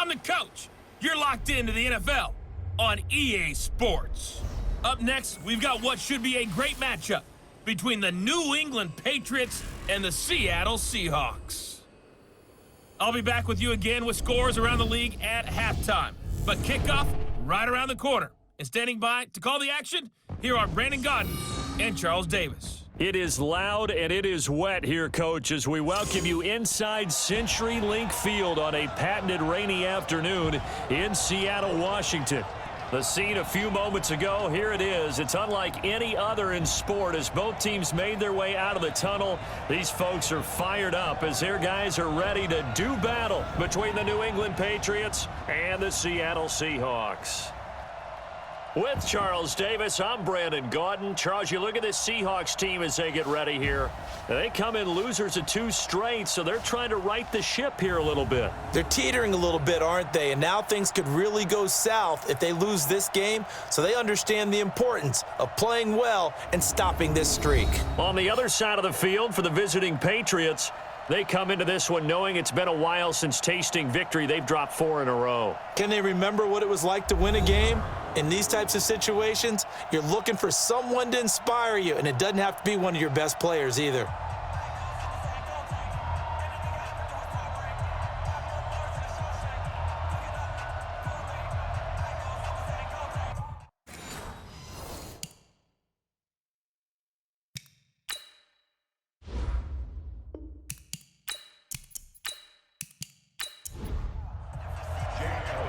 I'm the coach. You're locked into the NFL on EA Sports. Up next, we've got what should be a great matchup between the New England Patriots and the Seattle Seahawks. I'll be back with you again with scores around the league at halftime. But kickoff right around the corner. And standing by to call the action, here are Brandon Gaudin and Charles Davis. It is loud and it is wet here, Coach, as we welcome you inside CenturyLink Field on a patented rainy afternoon in Seattle, Washington. The scene a few moments ago, here it is. It's unlike any other in sport as both teams made their way out of the tunnel. These folks are fired up as their guys are ready to do battle between the New England Patriots and the Seattle Seahawks. With Charles Davis, I'm Brandon Gaudin. Charles, you look at this Seahawks team as they get ready here. They come in losers of 2 straight, so they're trying to right the ship here a little bit. They're teetering a little bit, aren't they? And now things could really go south if they lose this game, so they understand the importance of playing well and stopping this streak. On the other side of the field for the visiting Patriots, they come into this one knowing it's been a while since tasting victory. They've dropped 4 in a row. Can they remember what it was like to win a game? In these types of situations, you're looking for someone to inspire you, and it doesn't have to be one of your best players either.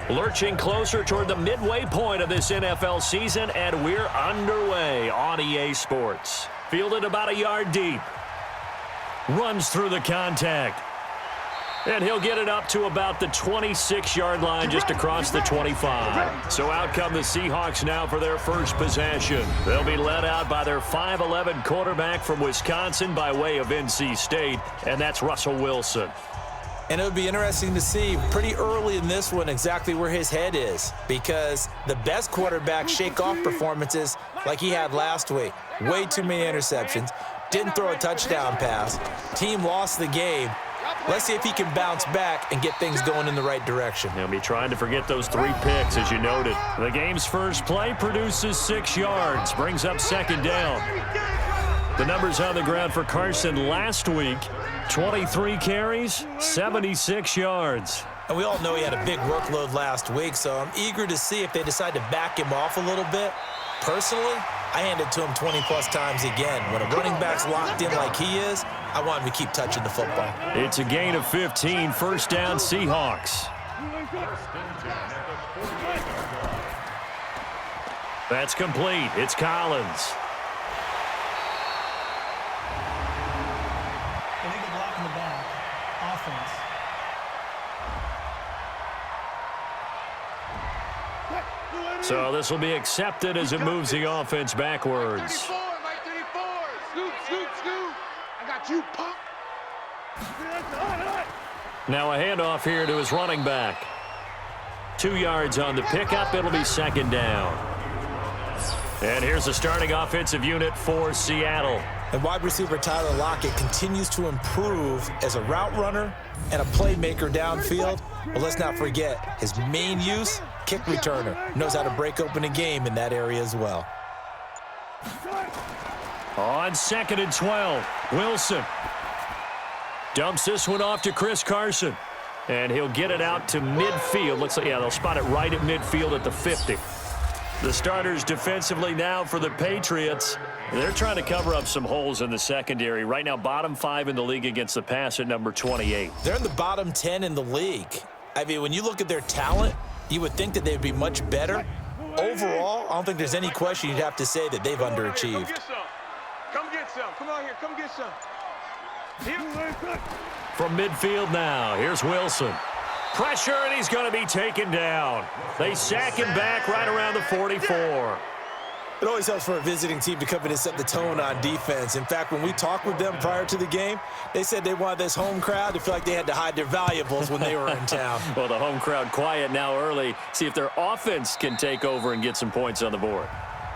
Lurching closer toward the midway point of this NFL season, and we're underway on EA Sports. Fielded about a yard deep. Runs through the contact. And he'll get it up to about the 26-yard line just across the 25. So out come the Seahawks now for their first possession. They'll be led out by their 5'11 quarterback from Wisconsin by way of NC State, and that's Russell Wilson. And it would be interesting to see pretty early in this one exactly where his head is, because the best quarterbacks shake off performances like he had last week. Way too many interceptions. Didn't throw a touchdown pass. Team lost the game. Let's see if he can bounce back and get things going in the right direction. He'll be trying to forget those 3 picks, as you noted. The game's first play produces 6 yards, brings up second down. The numbers on the ground for Carson last week, 23 carries, 76 yards. And we all know he had a big workload last week, so I'm eager to see if they decide to back him off a little bit. Personally, I hand it to him 20-plus times again. When a running back's locked in like he is, I want him to keep touching the football. It's a gain of 15, first down Seahawks. That's complete. It's Collins. Illegal block in the back. Offense. So this will be accepted as it moves the offense backwards. 34, Mike 34. Scoop, scoop, scoop. I got you, punk. Now a handoff here to his running back. 2 yards on the pickup. It'll be second down. And here's the starting offensive unit for Seattle. And wide receiver Tyler Lockett continues to improve as a route runner and a playmaker downfield. But let's not forget his main use, kick returner. Knows how to break open a game in that area as well. On 2nd and 12, Wilson dumps this one off to Chris Carson. And he'll get it out to midfield. Looks like, yeah, they'll spot it right at midfield at the 50. The starters defensively now for the Patriots. They're trying to cover up some holes in the secondary. Right now, bottom 5 in the league against the pass at number 28. They're in the bottom 10 in the league. I mean, when you look at their talent, you would think that they'd be much better. Overall, I don't think there's any question you'd have to say that they've underachieved. Come get some. Come on here. Come get some. From midfield now, here's Wilson. Pressure, and he's going to be taken down. They sack him back right around the 44. It always helps for a visiting team to come in and set the tone on defense. In fact, when we talked with them prior to the game, they said they wanted this home crowd to feel like they had to hide their valuables when they were in town. Well, the home crowd quiet now early. See if their offense can take over and get some points on the board.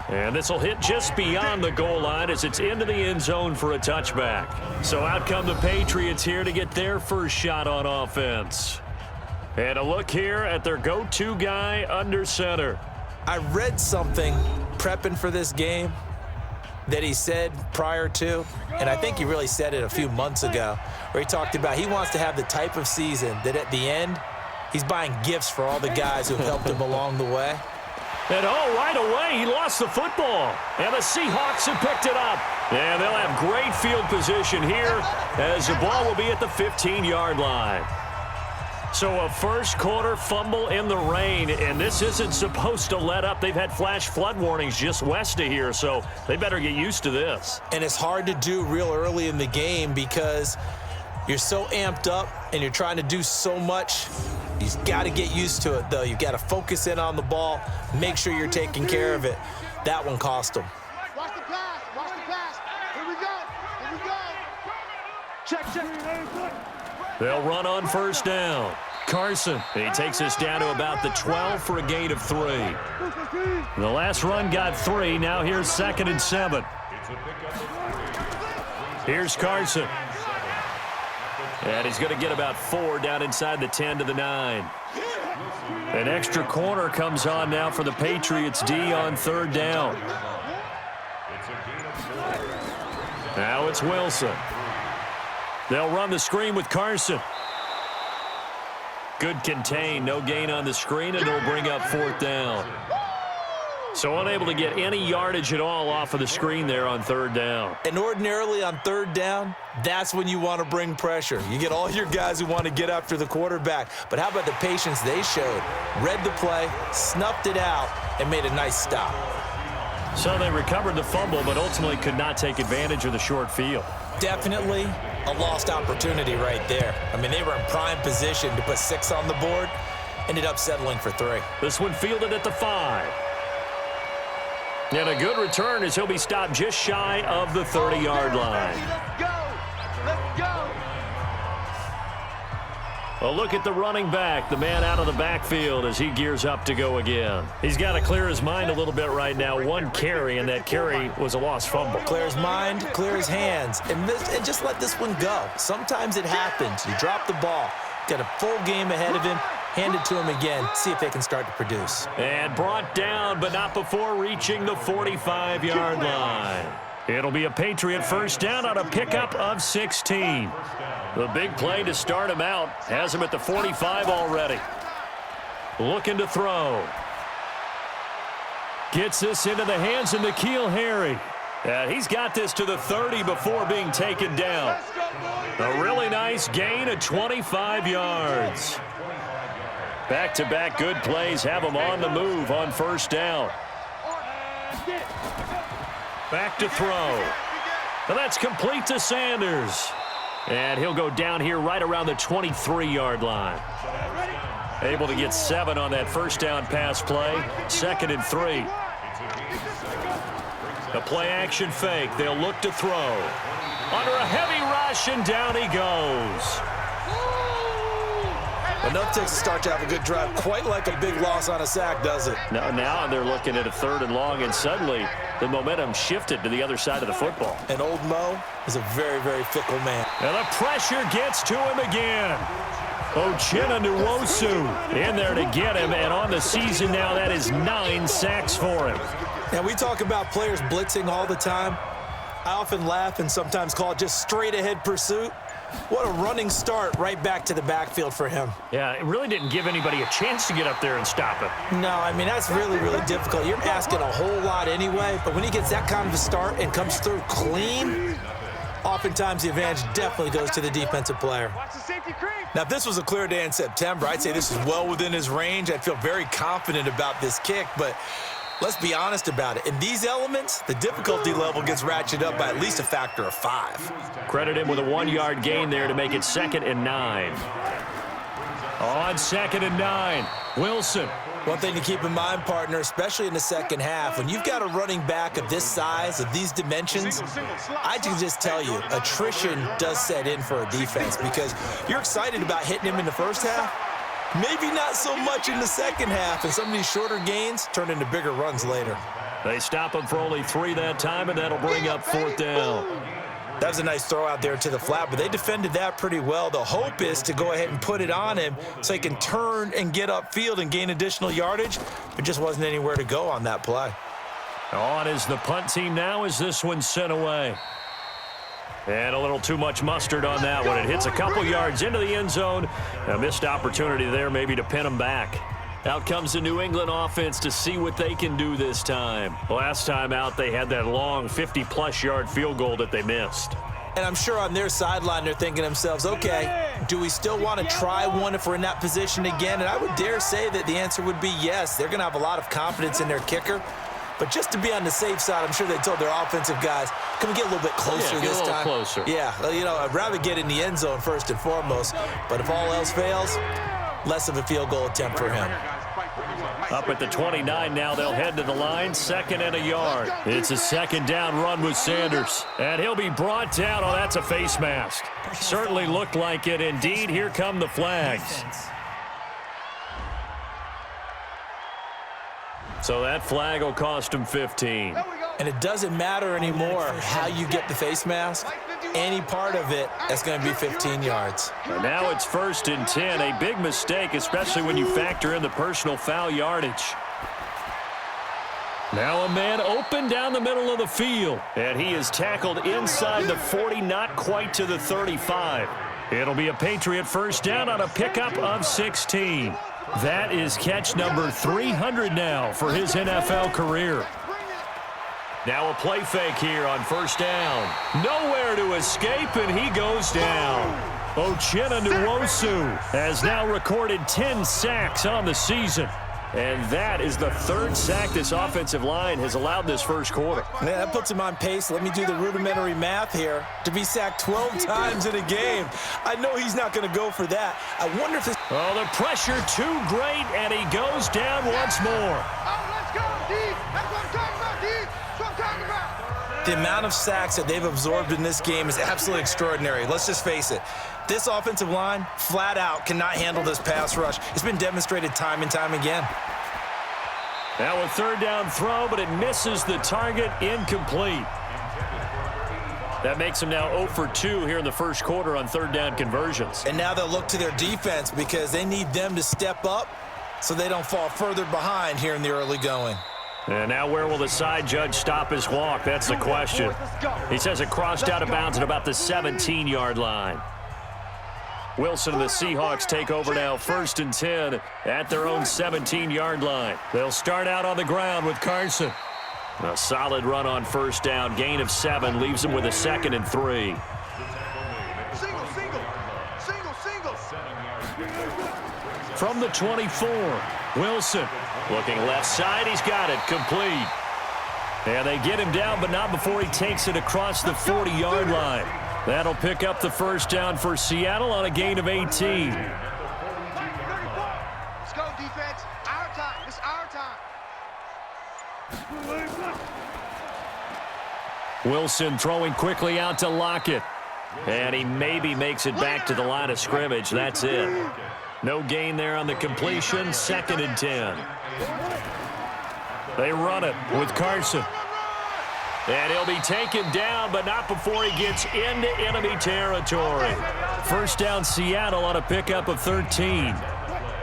And this will hit just beyond the goal line as it's into the end zone for a touchback. So out come the Patriots here to get their first shot on offense. And a look here at their go-to guy under center. I read something prepping for this game that he said prior to, and I think he really said it a few months ago, where he talked about he wants to have the type of season that at the end, he's buying gifts for all the guys who have helped him along the way. And right away, he lost the football. And the Seahawks have picked it up. And they'll have great field position here as the ball will be at the 15-yard line. So a first-quarter fumble in the rain, and this isn't supposed to let up. They've had flash flood warnings just west of here, so they better get used to this. And it's hard to do real early in the game because you're so amped up and you're trying to do so much. You've got to get used to it, though. You've got to focus in on the ball, make sure you're taking care of it. That one cost them. Watch the pass. Watch the pass. Here we go. Here we go. Check. They'll run on first down. Carson, he takes us down to about the 12 for a gain of 3. The last run got 3. Now here's 2nd and 7. Here's Carson. And he's going to get about 4 down inside the 10 to the 9. An extra corner comes on now for the Patriots D on 3rd down. Now it's Wilson. They'll run the screen with Carson. Good contain, no gain on the screen, and they'll bring up 4th down. So unable to get any yardage at all off of the screen there on 3rd down. And ordinarily on 3rd down, that's when you want to bring pressure. You get all your guys who want to get after the quarterback. But how about the patience they showed? Read the play, snuffed it out, and made a nice stop. So they recovered the fumble, but ultimately could not take advantage of the short field. Definitely a lost opportunity right there. I mean, they were in prime position to put 6 on the board, ended up settling for 3. This one fielded at the 5. And a good return as he'll be stopped just shy of the 30-yard line. Let's go. Let's go. A look at the running back, the man out of the backfield as he gears up to go again. He's got to clear his mind a little bit right now. 1 carry, and that carry was a lost fumble. Clear his mind, clear his hands, and just let this one go. Sometimes it happens. You drop the ball, got a full game ahead of him, hand it to him again, see if they can start to produce. And brought down, but not before reaching the 45-yard line. It'll be a Patriot first down on a pickup of 16. The big play to start him out has him at the 45 already. Looking to throw. Gets this into the hands of N'Keal Harry. And he's got this to the 30 before being taken down. A really nice gain of 25 yards. Back-to-back good plays have him on the move on first down. Back to throw. And that's complete to Sanders. And he'll go down here right around the 23-yard line. Able to get 7 on that first down pass play. 2nd and 3. The play-action fake. They'll look to throw. Under a heavy rush, and down he goes. Enough takes to start to have a good drive. Quite like a big loss on a sack, does it? Now they're looking at a 3rd and long, and suddenly the momentum shifted to the other side of the football. And old Mo is a very, very fickle man. And the pressure gets to him again. Uchenna Nwosu in there to get him, and on the season now, that is 9 sacks for him. Now, we talk about players blitzing all the time. I often laugh and sometimes call it just straight-ahead pursuit. What a running start right back to the backfield for him. Yeah, it really didn't give anybody a chance to get up there and stop him. No, I mean, that's really, really difficult. You're asking a whole lot anyway, but when he gets that kind of a start and comes through clean, oftentimes the advantage definitely goes to the defensive player. Now, if this was a clear day in September, I'd say this is well within his range. I'd feel very confident about this kick, but let's be honest about it. In these elements, the difficulty level gets ratcheted up by at least a factor of 5. Credit him with a 1-yard gain there to make it 2nd and 9. On 2nd and 9, Wilson. One thing to keep in mind, partner, especially in the second half, when you've got a running back of this size, of these dimensions, I can just tell you, attrition does set in for a defense because you're excited about hitting him in the first half. Maybe not so much in the second half, and some of these shorter gains turn into bigger runs later. They stop him for only 3 that time, and that'll bring up 4th down. That was a nice throw out there to the flat, but they defended that pretty well. The hope is to go ahead and put it on him so he can turn and get upfield and gain additional yardage. There just wasn't anywhere to go on that play. On is the punt team now as this one's sent away. And a little too much mustard on that one. It hits a couple yards into the end zone. A missed opportunity there maybe to pin them back. Out comes the New England offense to see what they can do this time. Last time out, they had that long 50-plus yard field goal that they missed. And I'm sure on their sideline they're thinking to themselves, okay, do we still want to try one if we're in that position again? And I would dare say that the answer would be yes. They're going to have a lot of confidence in their kicker. But just to be on the safe side, I'm sure they told their offensive guys, can we get a little bit closer this time? Closer. Yeah, you know, I'd rather get in the end zone first and foremost. But if all else fails, less of a field goal attempt for him. Up at the 29 now, they'll head to the line, 2nd and a yard. It's a 2nd down run with Sanders. And he'll be brought down. Oh, that's a face mask. Certainly looked like it. Indeed, here come the flags. So that flag will cost him 15. And it doesn't matter anymore how you get the face mask. Any part of it, that's going to be 15 yards. And now it's 1st and 10. A big mistake, especially when you factor in the personal foul yardage. Now a man open down the middle of the field. And he is tackled inside the 40, not quite to the 35. It'll be a Patriot 1st down on a pickup of 16. That is catch number 300 now for his NFL career. Now a play fake here on 1st down. Nowhere to escape, and he goes down. Uchenna Nwosu has now recorded 10 sacks on the season. And that is the 3rd sack this offensive line has allowed this first quarter. Man, that puts him on pace. Let me do the rudimentary math here. To be sacked 12 times in a game. I know he's not going to go for that. I wonder if this... Oh, the pressure too great, and he goes down once more. Oh, let's go, D. That's what I'm talking about, D. That's what I'm talking about. The amount of sacks that they've absorbed in this game is absolutely extraordinary. Let's just face it. This offensive line, flat out, cannot handle this pass rush. It's been demonstrated time and time again. Now a 3rd down throw, but it misses the target, incomplete. That makes them now 0 for 2 here in the first quarter on 3rd down conversions. And now they'll look to their defense because they need them to step up so they don't fall further behind here in the early going. And now where will the side judge stop his walk? That's the question. He says it crossed out of bounds at about the 17-yard line. Wilson and the Seahawks take over now 1st and 10 at their own 17-yard line. They'll start out on the ground with Carson. A solid run on 1st down. Gain of 7 leaves them with a 2nd and 3. Single. From the 24, Wilson looking left side. He's got it. Complete. And they get him down, but not before he takes it across the 40-yard line. That'll pick up the 1st down for Seattle on a gain of 18. Let's go, defense. Our time. It's our time. Wilson throwing quickly out to Lockett. And he maybe makes it back to the line of scrimmage. That's it. No gain there on the completion. 2nd and 10. They run it with Carson. And he'll be taken down, but not before he gets into enemy territory. 1st down Seattle on a pickup of 13.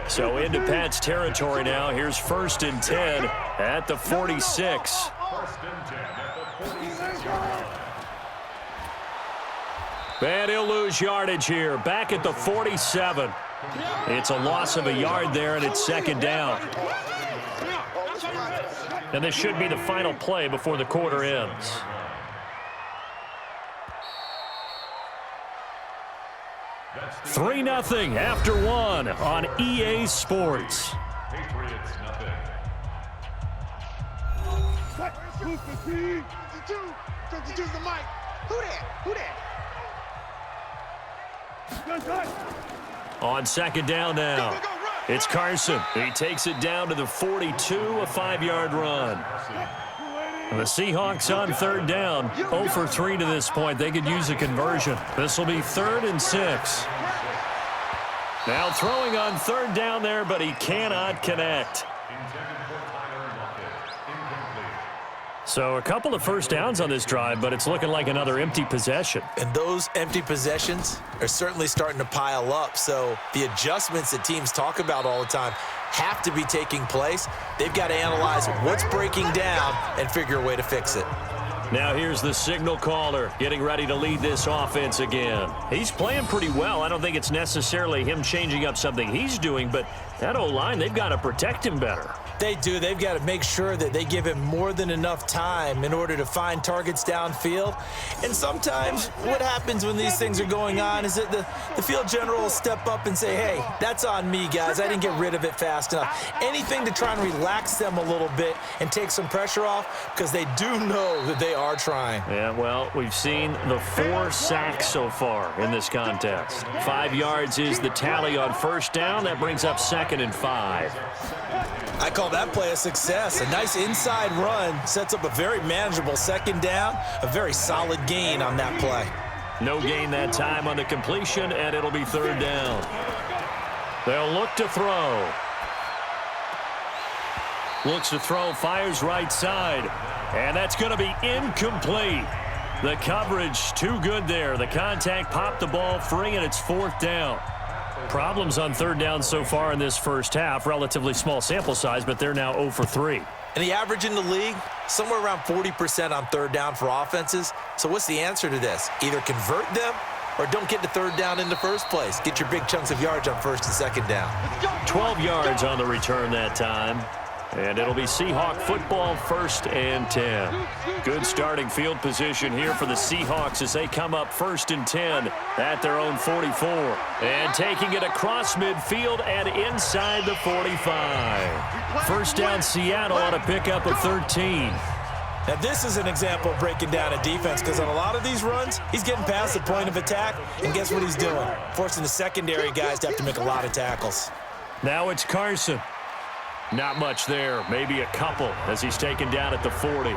So into Pat's territory now. Here's 1st and 10 at the 46. And he'll lose yardage here. Back at the 47. It's a loss of a yard there, and it's 2nd down. And this should be the final play before the quarter ends. Three 0 after 1 on EA Sports. Patriots, nothing. What? 52. 52's the mic. Who that? On 2nd down now. It's Carson. He takes it down to the 42, a 5-yard run. And the Seahawks on 3rd down, 0 for 3 to this point. They could use a conversion. This will be 3rd and 6. Now throwing on 3rd down there, but he cannot connect. So a couple of first downs on this drive, but it's looking like another empty possession. And those empty possessions are certainly starting to pile up. So the adjustments that teams talk about all the time have to be taking place. They've got to analyze what's breaking down and figure a way to fix it. Now here's the signal caller getting ready to lead this offense again. He's playing pretty well. I don't think it's necessarily him changing up something he's doing, but that O-line, they've got to protect him better. They do. They've got to make sure that they give him more than enough time in order to find targets downfield. And sometimes what happens when these things are going on is that the field general will step up and say, hey, that's on me, guys. I didn't get rid of it fast enough. Anything to try and relax them a little bit and take some pressure off, because they do know that they are trying. Yeah, well, we've seen the 4 sacks so far in this contest. 5 yards is the tally on first down. That brings up 2nd and 5. I call that play a success. A nice inside run sets up a very manageable 2nd down, a very solid gain on that play. No gain that time on the completion, and it'll be 3rd down. They'll look to throw. Looks to throw, fires right side, and that's going to be incomplete. The coverage too good there. The contact popped the ball free, and it's 4th down. Problems on 3rd down so far in this first half. Relatively small sample size, but they're now 0 for 3. And the average in the league, somewhere around 40% on 3rd down for offenses. So what's the answer to this? Either convert them or don't get to 3rd down in the first place. Get your big chunks of yards on 1st and 2nd down. 12 yards on the return that time. And it'll be Seahawk football, 1st and 10. Good starting field position here for the Seahawks as they come up 1st and 10 at their own 44. And taking it across midfield and inside the 45. First down, Seattle on a pickup of 13. Now, this is an example of breaking down a defense, because on a lot of these runs, he's getting past the point of attack, and guess what he's doing? Forcing the secondary guys to have to make a lot of tackles. Now it's Carson. Not much there, maybe a couple as he's taken down at the 40.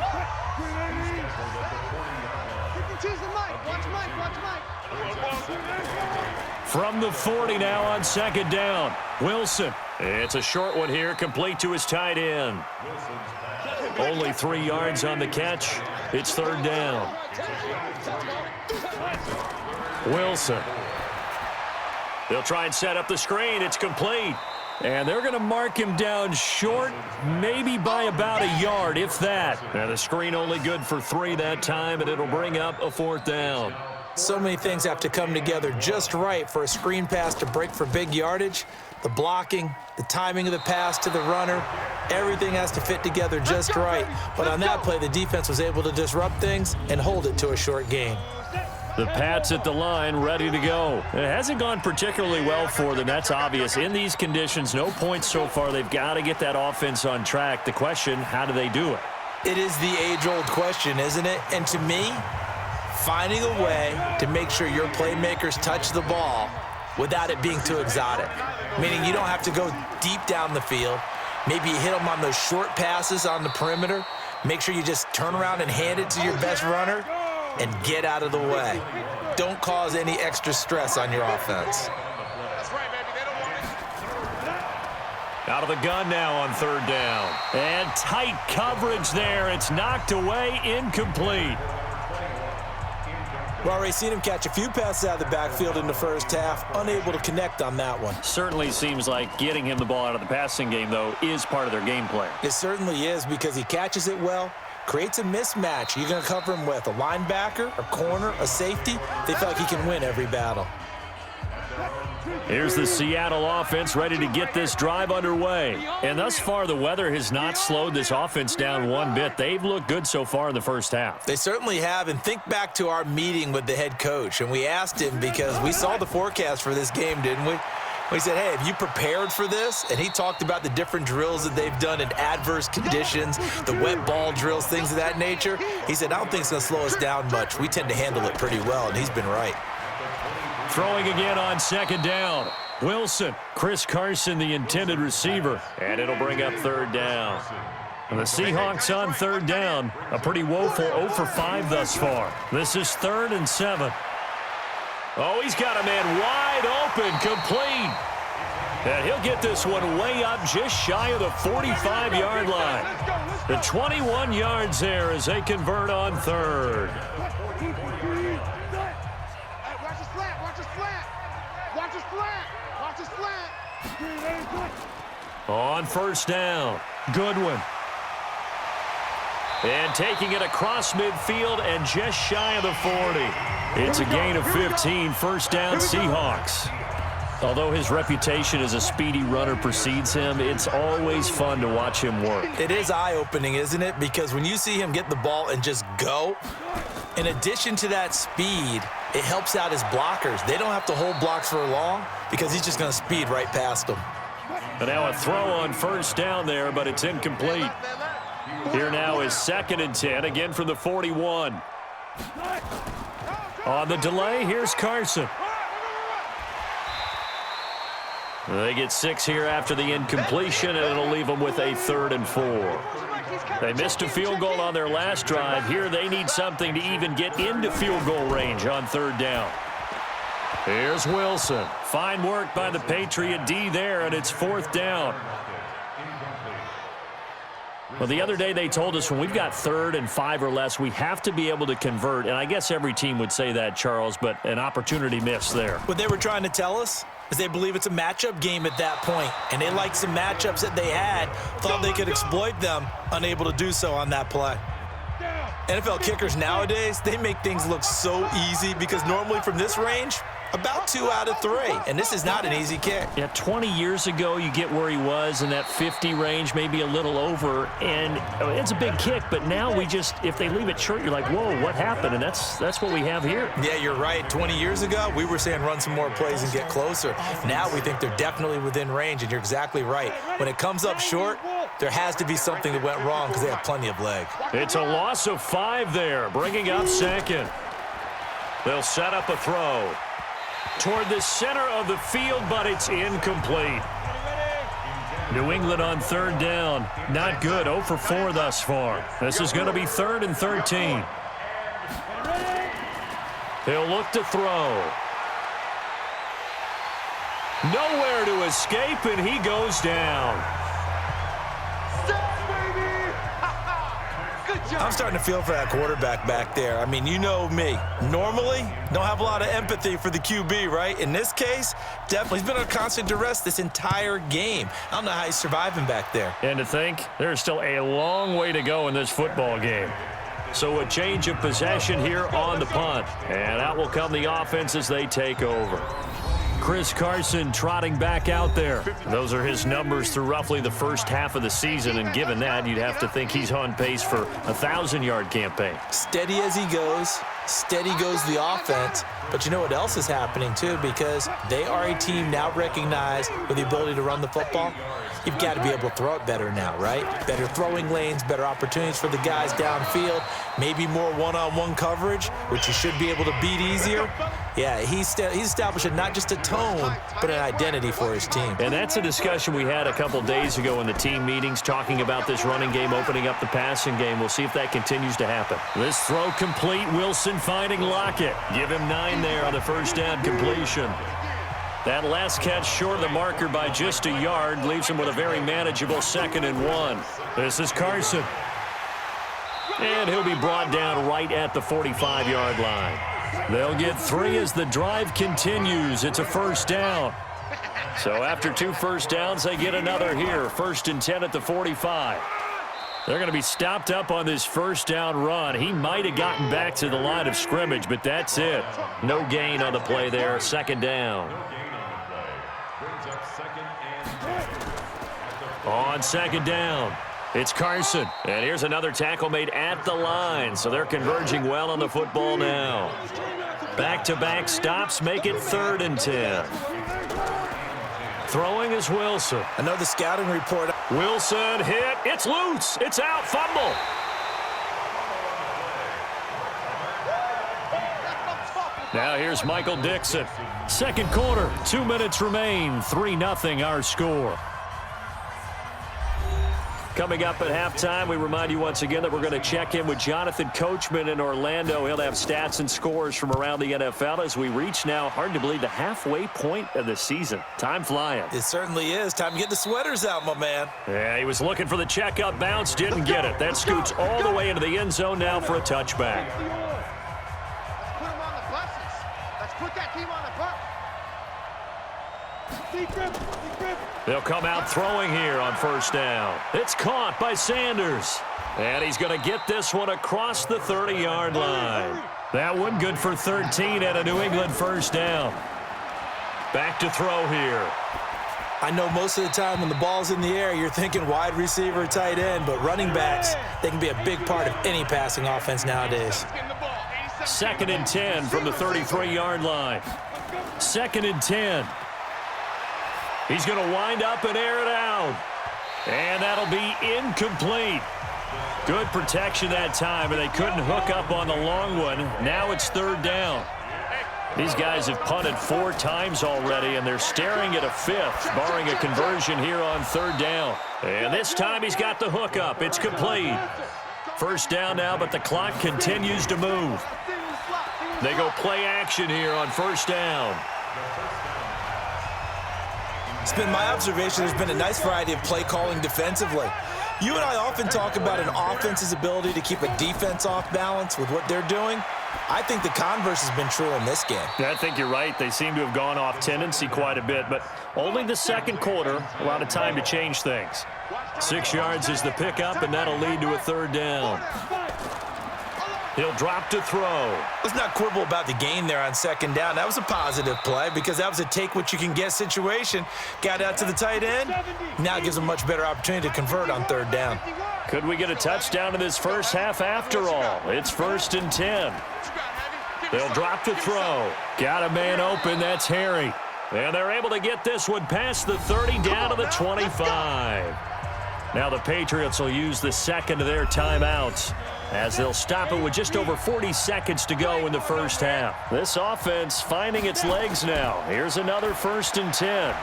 From the 40 now on 2nd down, Wilson. It's a short one here, complete to his tight end. Only 3 yards on the catch. It's 3rd down. Wilson. They'll try and set up the screen. It's complete. And they're going to mark him down short, maybe by about a yard, if that. And the screen only good for 3 that time, and it'll bring up a 4th down. So many things have to come together just right for a screen pass to break for big yardage. The blocking, the timing of the pass to the runner, everything has to fit together just right. But on that play, the defense was able to disrupt things and hold it to a short gain. The Pats at the line, ready to go. It hasn't gone particularly well for them. That's obvious. In these conditions, no points so far. They've got to get that offense on track. The question, how do they do it? It is the age-old question, isn't it? And to me, finding a way to make sure your playmakers touch the ball without it being too exotic. Meaning you don't have to go deep down the field. Maybe you hit them on those short passes on the perimeter. Make sure you just turn around and hand it to your best runner and get out of the way. Don't cause any extra stress on your offense. That's right, baby. They don't want it. Out of the gun now on 3rd down. And tight coverage there. It's knocked away, incomplete. We've already seen him catch a few passes out of the backfield in the first half, unable to connect on that one. Certainly seems like getting him the ball out of the passing game, though, is part of their game plan. It certainly is, because he catches it well, creates a mismatch. You're going to cover him with a linebacker, a corner, a safety. They feel like he can win every battle. Here's the Seattle offense ready to get this drive underway. And thus far, the weather has not slowed this offense down one bit. They've looked good so far in the first half. They certainly have. And think back to our meeting with the head coach. And we asked him, because we saw the forecast for this game, didn't we? We said, hey, have you prepared for this? And he talked about the different drills that they've done in adverse conditions, the wet ball drills, things of that nature. He said, I don't think it's going to slow us down much. We tend to handle it pretty well, and he's been right. Throwing again on 2nd down. Wilson, Chris Carson, the intended receiver, and it'll bring up 3rd down. And the Seahawks on 3rd down, a pretty woeful 0 for 5 thus far. This is 3rd and 7. Oh, he's got a man wide open, complete. And he'll get this one way up just shy of the 45-yard line. The 21 yards there as they convert on third. Watch the slant, watch the slant. Watch the slant, watch the slant. On first down, Goodwin. And taking it across midfield and just shy of the 40. It's a gain of 15, first down Seahawks. Although his reputation as a speedy runner precedes him, it's always fun to watch him work. It is eye-opening, isn't it? Because when you see him get the ball and just go, in addition to that speed, it helps out his blockers. They don't have to hold blocks for long because he's just going to speed right past them. And now a throw on first down there, but it's incomplete. Here now is 2nd and 10, again from the 41. On the delay, here's Carson. They get 6 here after the incompletion, and it'll leave them with a 3rd and 4. They missed a field goal on their last drive. Here they need something to even get into field goal range on 3rd down. Here's Wilson. Fine work by the Patriot D there, and it's 4th down. Well, the other day they told us when we've got 3rd and 5 or less, we have to be able to convert. And I guess every team would say that, Charles, but an opportunity missed there. What they were trying to tell us is they believe it's a matchup game at that point, and they liked some matchups that they had, thought they could exploit them, unable to do so on that play. NFL kickers nowadays, they make things look so easy because normally from this range, about 2 out of 3, and this is not an easy kick. Yeah, 20 years ago, you get where he was in that 50 range, maybe a little over, and it's a big kick, but now we just, if they leave it short, you're like, whoa, what happened? And that's what we have here. Yeah, you're right. 20 years ago, we were saying run some more plays and get closer. Now we think they're definitely within range, and you're exactly right. When it comes up short, there has to be something that went wrong because they have plenty of leg. It's a loss of 5 there, bringing up 2nd. They'll set up a throw toward the center of the field, but it's incomplete. New England on 3rd down. Not good. 0 for 4 thus far. This is going to be 3rd and 13. He'll look to throw. Nowhere to escape, and he goes down. I'm starting to feel for that quarterback back there. I mean, you know me. Normally, don't have a lot of empathy for the QB, right? In this case, definitely. He's been under constant duress this entire game. I don't know how he's surviving back there. And to think, there's still a long way to go in this football game. So a change of possession here on the punt. And out will come the offense as they take over. Chris Carson trotting back out there. Those are his numbers through roughly the first half of the season, and given that, you'd have to think he's on pace for a 1,000-yard campaign. Steady as he goes, steady goes the offense. But you know what else is happening, too, because they are a team now recognized with the ability to run the football. You've got to be able to throw it better now, right? Better throwing lanes, better opportunities for the guys downfield, maybe more one-on-one coverage, which you should be able to beat easier. Yeah, he's establishing not just a tone, but an identity for his team. And that's a discussion we had a couple days ago in the team meetings, talking about this running game, opening up the passing game. We'll see if that continues to happen. This throw complete. Wilson finding Lockett. Give him 9 there on the first down completion. That last catch short of the marker by just a yard leaves him with a very manageable 2nd and 1. This is Carson. And he'll be brought down right at the 45-yard line. They'll get 3 as the drive continues. It's a first down. So after 2 first downs, they get another here. 1st and 10 at the 45. They're going to be stopped up on this first down run. He might have gotten back to the line of scrimmage, but that's it. No gain on the play there. 2nd down. On 2nd down, it's Carson. And here's another tackle made at the line. So they're converging well on the football now. Back-to-back stops make it 3rd and 10. Throwing is Wilson. I know the scouting report. Wilson hit. It's loose. It's out. Fumble. Now here's Michael Dixon. 2nd quarter, 2 minutes remain. 3-0 our score. Coming up at halftime, we remind you once again that we're going to check in with Jonathan Coachman in Orlando. He'll have stats and scores from around the NFL as we reach now, hard to believe, the halfway point of the season. Time flying. It certainly is. Time to get the sweaters out, my man. Yeah, he was looking for the checkup bounce, didn't get it. That scoots all the way into the end zone now for a touchback. Let's put them on the buses. Let's put that team on the bus. They'll come out throwing here on first down. It's caught by Sanders. And he's going to get this one across the 30-yard line. That one good for 13 and a New England first down. Back to throw here. I know most of the time when the ball's in the air, you're thinking wide receiver, tight end, but running backs, they can be a big part of any passing offense nowadays. 2nd and 10 from the 33-yard line. 2nd and 10. He's going to wind up and air it out. And that'll be incomplete. Good protection that time, and they couldn't hook up on the long one. Now it's 3rd down. These guys have punted 4 times already, and they're staring at a 5th, barring a conversion here on 3rd down. And this time he's got the hook up. It's complete. First down now, but the clock continues to move. They go play action here on first down. It's been my observation there's been a nice variety of play calling defensively. You and I often talk about an offense's ability to keep a defense off balance with what they're doing. I think the converse has been true in this game. I think you're right. They seem to have gone off tendency quite a bit, but only the second quarter, a lot of time to change things. 6 yards is the pickup, and that'll lead to a 3rd down. He'll drop to throw. Let's not quibble about the gain there on 2nd down. That was a positive play because that was a take-what-you-can-get situation. Got out to the tight end. Now it gives them a much better opportunity to convert on 3rd down. Could we get a touchdown in this first half after all? It's 1st and 10. They'll drop to throw. Got a man open. That's Harry. And they're able to get this one past the 30 down to the 25. Now the Patriots will use the second of their timeouts as they'll stop it with just over 40 seconds to go in the first half. This offense finding its legs now. Here's another 1st and 10.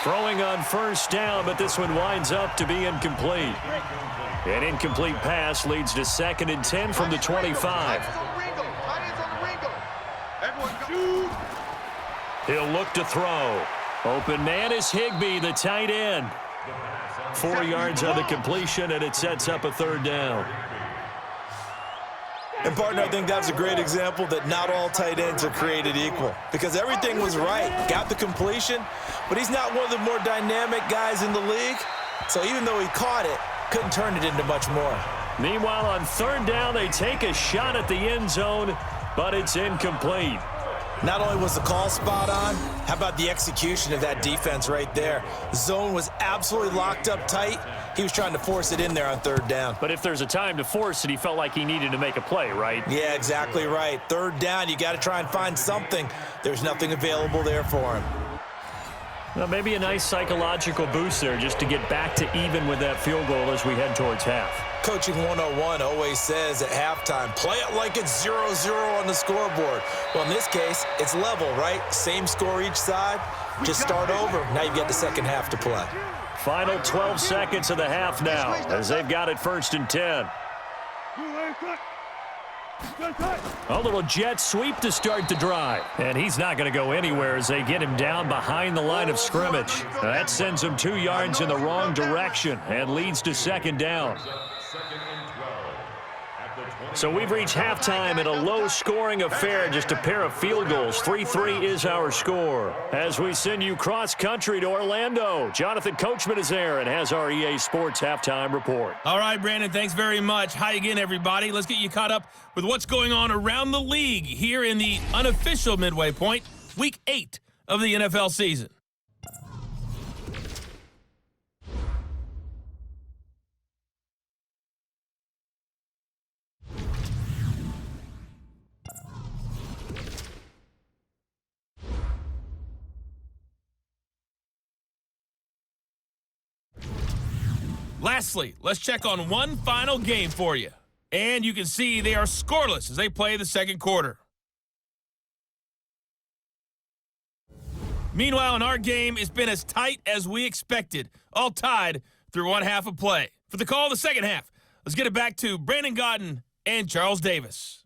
Throwing on first down, but this one winds up to be incomplete. An incomplete pass leads to 2nd and 10 from the 25. He'll look to throw. Open man is Higbee, the tight end. 4 yards on the completion, and it sets up a 3rd down. And, partner, I think that's a great example that not all tight ends are created equal because everything was right. Got the completion, but he's not one of the more dynamic guys in the league. So even though he caught it, couldn't turn it into much more. Meanwhile, on 3rd down, they take a shot at the end zone, but it's incomplete. Not only was the call spot on, how about the execution of that defense right there? The zone was absolutely locked up tight. He was trying to force it in there on 3rd down. But if there's a time to force it, he felt like he needed to make a play, right? Yeah, exactly right. 3rd down, you got to try and find something. There's nothing available there for him. Well, maybe a nice psychological boost there just to get back to even with that field goal as we head towards half. Coaching 101 always says at halftime, play it like it's 0-0 on the scoreboard. Well, in this case, it's level, right? Same score each side. Just start over. Now you get the second half to play. Final 12 seconds of the half now as they've got it 1st and 10. A little jet sweep to start the drive. And he's not going to go anywhere as they get him down behind the line of scrimmage. That sends him 2 yards in the wrong direction and leads to 2nd down. So we've reached halftime in a low-scoring affair, just a pair of field goals. 3-3 is our score. As we send you cross-country to Orlando, Jonathan Coachman is there and has our EA Sports halftime report. All right, Brandon, thanks very much. Hi again, everybody. Let's get you caught up with what's going on around the league here in the unofficial midway point, Week 8 of the NFL season. Lastly, let's check on one final game for you. And you can see they are scoreless as they play the second quarter. Meanwhile, in our game, it's been as tight as we expected, all tied through one half of play. For the call of the second half, let's get it back to Brandon Gaudin and Charles Davis.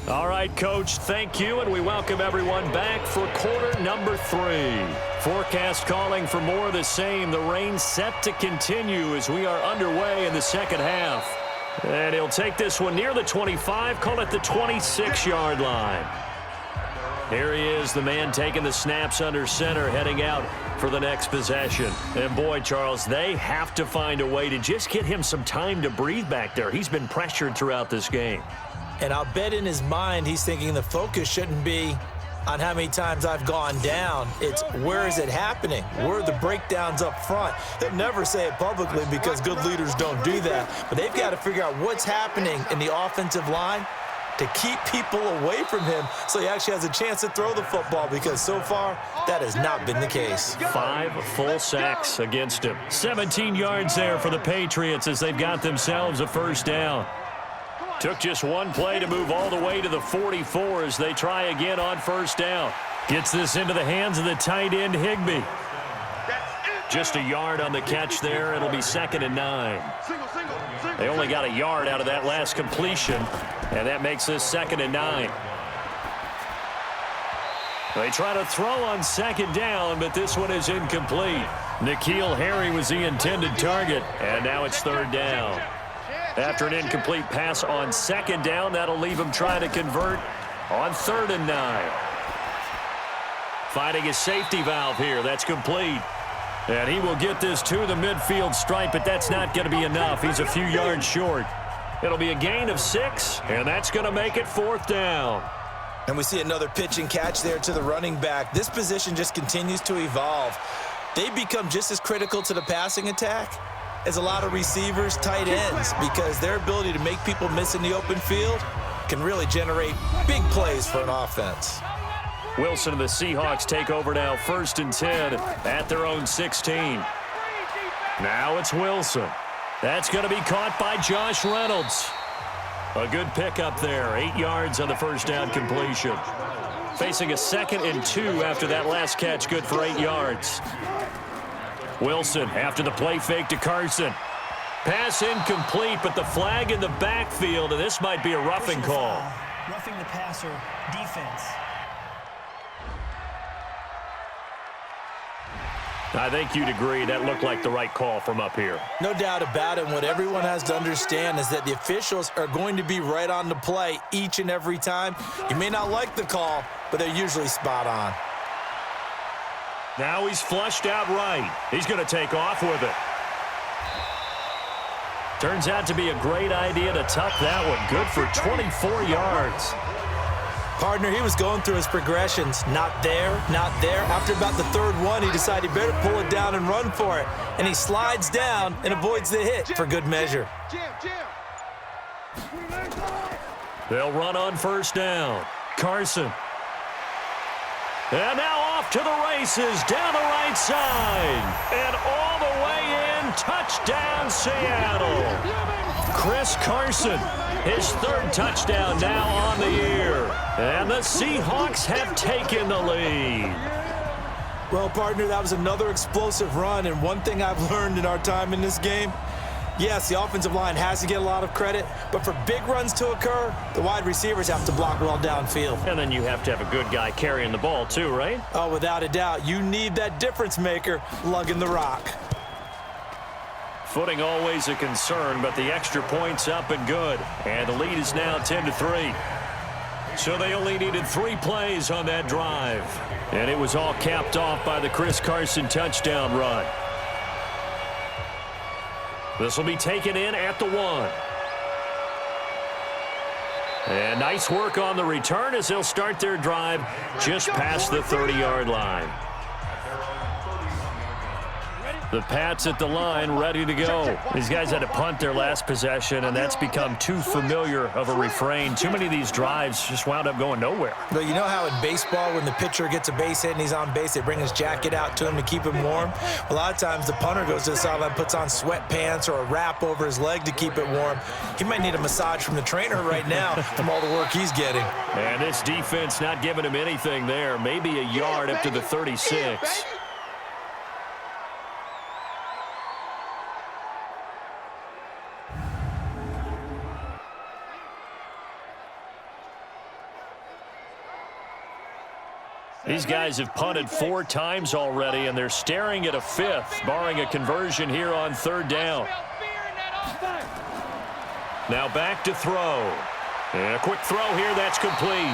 All right, Coach, thank you, and we welcome everyone back for quarter number 3. Forecast calling for more of the same. The rain set to continue as we are underway in the second half. And he'll take this one near the 25, call it the 26-yard line. Here he is, the man taking the snaps under center, heading out for the next possession. And boy, Charles, they have to find a way to just get him some time to breathe back there. He's been pressured throughout this game. And I'll bet in his mind he's thinking the focus shouldn't be on how many times I've gone down. It's where is it happening? Where are the breakdowns up front? He'll never say it publicly because good leaders don't do that. But they've got to figure out what's happening in the offensive line to keep people away from him so he actually has a chance to throw the football, because so far that has not been the case. 5 full sacks against him. 17 yards there for the Patriots as they've got themselves a first down. Took just one play to move all the way to the 44 as they try again on first down. Gets this into the hands of the tight end, Higbee. Just a yard on the catch there. It'll be 2nd and 9. They only got a yard out of that last completion, and that makes this 2nd and 9. They try to throw on 2nd down, but this one is incomplete. N'Keal Harry was the intended target, and now it's 3rd down. After an incomplete pass on 2nd down, that'll leave him trying to convert on 3rd and 9. Finding a safety valve here. That's complete. And he will get this to the midfield stripe, but that's not going to be enough. He's a few yards short. It'll be a gain of 6, and that's going to make it 4th down. And we see another pitch and catch there to the running back. This position just continues to evolve. They become just as critical to the passing attack as a lot of receivers, tight ends, because their ability to make people miss in the open field can really generate big plays for an offense. Wilson and the Seahawks take over now, 1st and 10 at their own 16. Now it's Wilson. That's going to be caught by Josh Reynolds. A good pickup there, 8 yards on the first down completion. Facing a 2nd and 2 after that last catch, good for 8 yards. Wilson after the play fake to Carson. Pass incomplete, but the flag in the backfield, and this might be a roughing call. Roughing the passer defense. I think you'd agree that looked like the right call from up here. No doubt about it. What everyone has to understand is that the officials are going to be right on the play each and every time. You may not like the call, but they're usually spot on. Now he's flushed out right. He's going to take off with it. Turns out to be a great idea to tuck that one. Good for 24 yards. Partner, he was going through his progressions. Not there, not there. After about the 3rd one, he decided he better pull it down and run for it. And he slides down and avoids the hit for good measure. They'll run on first down. Carson. And now off to the races, down the right side. And all the way in, touchdown Seattle. Chris Carson, his 3rd touchdown now on the year. And the Seahawks have taken the lead. Well, partner, that was another explosive run. And one thing I've learned in our time in this game, yes, the offensive line has to get a lot of credit, but for big runs to occur, the wide receivers have to block well downfield. And then you have to have a good guy carrying the ball too, right? Oh, without a doubt. You need that difference maker lugging the rock. Footing always a concern, but the extra point's up and good. And the lead is now 10-3. So they only needed 3 plays on that drive. And it was all capped off by the Chris Carson touchdown run. This will be taken in at the 1. And nice work on the return as they'll start their drive just past the 30-yard line. The Pats at the line, ready to go. These guys had to punt their last possession, and that's become too familiar of a refrain. Too many of these drives just wound up going nowhere. But you know how in baseball, when the pitcher gets a base hit and he's on base, they bring his jacket out to him to keep him warm? A lot of times the punter goes to the sideline, puts on sweatpants or a wrap over his leg to keep it warm. He might need a massage from the trainer right now from all the work he's getting. And this defense not giving him anything there. Maybe a yard up to the 36. These guys have punted 4 times already, and they're staring at a 5th, barring a conversion here on 3rd down. Now back to throw. And a quick throw here, that's complete.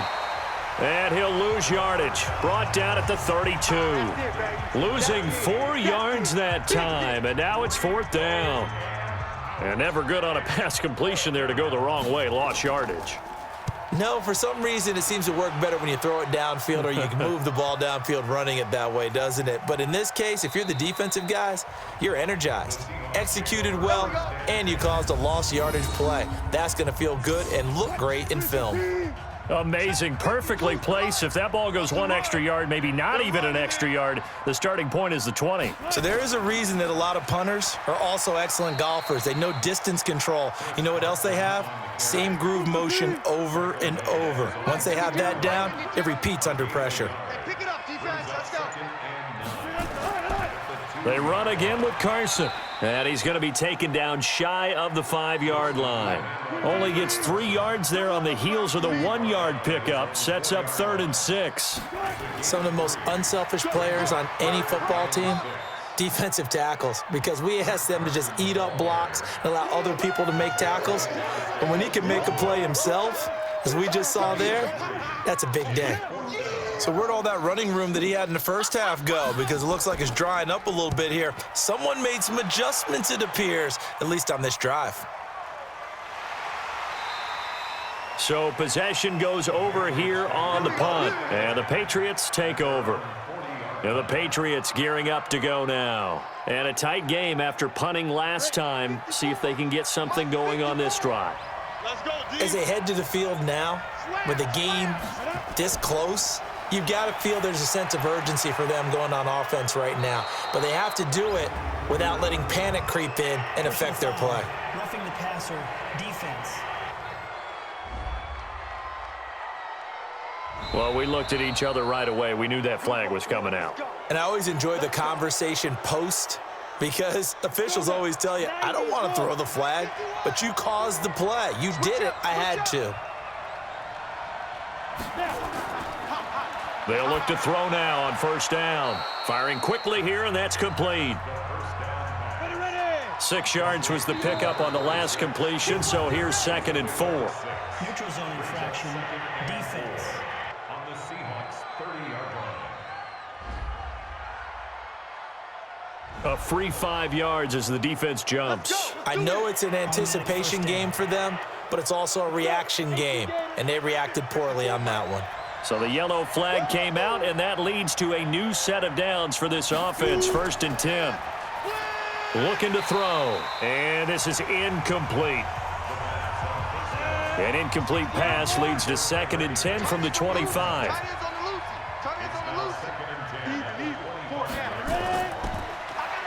And he'll lose yardage. Brought down at the 32. Losing 4 yards that time, and now it's 4th down. And never good on a pass completion there to go the wrong way. Lost yardage. No, for some reason it seems to work better when you throw it downfield or you can move the ball downfield running it that way, doesn't it? But in this case, if you're the defensive guys, you're energized, executed well, and you caused a lost yardage play. That's going to feel good and look great in film. Amazing. Perfectly placed. If that ball goes 1 extra yard, maybe not even an extra yard, the starting point is the 20. So there is a reason that a lot of punters are also excellent golfers. They know distance control. You know what else they have? Same groove motion over and over. Once they have that down, it repeats under pressure. Pick it up, defense. Let's go. They run again with Carson. And he's going to be taken down shy of the 5-yard line. Only gets 3 yards there on the heels of the 1-yard pickup. Sets up 3rd and 6. Some of the most unselfish players on any football team, defensive tackles, because we ask them to just eat up blocks and allow other people to make tackles. But when he can make a play himself, as we just saw there, that's a big day. So where'd all that running room that he had in the first half go? Because it looks like it's drying up a little bit here. Someone made some adjustments, it appears, at least on this drive. So possession goes over here on the punt. And the Patriots take over. And the Patriots gearing up to go now. And a tight game after punting last time. See if they can get something going on this drive. As they head to the field now, with the game this close, you've got to feel there's a sense of urgency for them going on offense right now. But they have to do it without letting panic creep in and affect their play. Roughing the passer defense. Well, we looked at each other right away. We knew that flag was coming out. And I always enjoy the conversation post, because officials always tell you, I don't want to throw the flag, but you caused the play. You did it. I had to. They'll look to throw now on 1st down. Firing quickly here, and that's complete. 6 yards was the pickup on the last completion, so here's 2nd and 4. Neutral zone infraction defense. On the Seahawks 30-yard line. A free 5 yards as the defense jumps. I know it's an anticipation game for them, but it's also a reaction game, and they reacted poorly on that one. So the yellow flag came out, and that leads to a new set of downs for this offense. 1st and 10. Looking to throw, and this is incomplete. An incomplete pass leads to 2nd and 10 from the 25.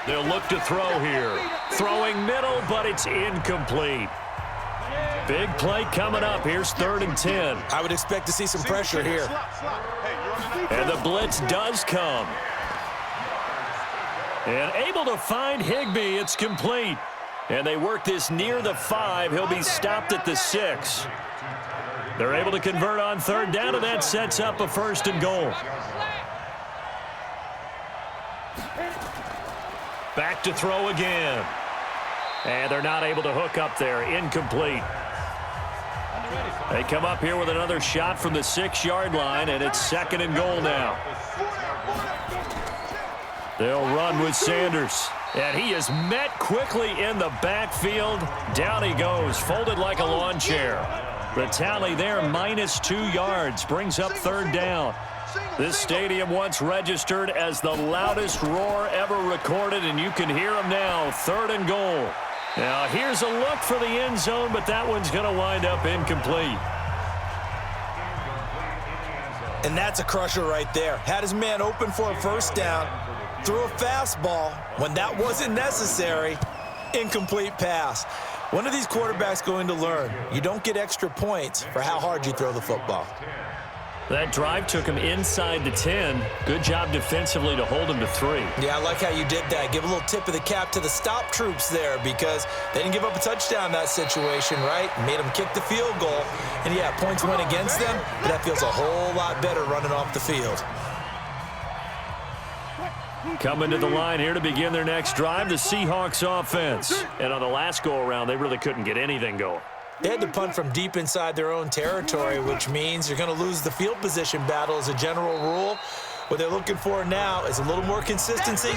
They'll look to throw here. Throwing middle, but it's incomplete. Big play coming up. Here's 3rd and 10. I would expect to see some pressure here. And the blitz does come. And able to find Higbee. It's complete. And they work this near the 5. He'll be stopped at the 6. They're able to convert on 3rd down, and that sets up a 1st and goal. Back to throw again. And they're not able to hook up there. Incomplete. They come up here with another shot from the 6-yard line, and it's 2nd and goal now. They'll run with Sanders. And he is met quickly in the backfield. Down he goes, folded like a lawn chair. The tally there, -2 yards, brings up 3rd down. This stadium once registered as the loudest roar ever recorded, and you can hear them now. 3rd and goal. Now, here's a look for the end zone, but that one's going to wind up incomplete. And that's a crusher right there. Had his man open for a first down, threw a fastball when that wasn't necessary. Incomplete pass. When are these quarterbacks going to learn? You don't get extra points for how hard you throw the football. That drive took him inside the 10. Good job defensively to hold him to 3. Yeah, I like how you did that. Give a little tip of the cap to the stop troops there because they didn't give up a touchdown in that situation, right? Made them kick the field goal. And, yeah, points went against them, but that feels a whole lot better running off the field. Coming to the line here to begin their next drive, the Seahawks offense. And on the last go-around, they really couldn't get anything going. They had to punt from deep inside their own territory, which means you're going to lose the field position battle as a general rule. What they're looking for now is a little more consistency,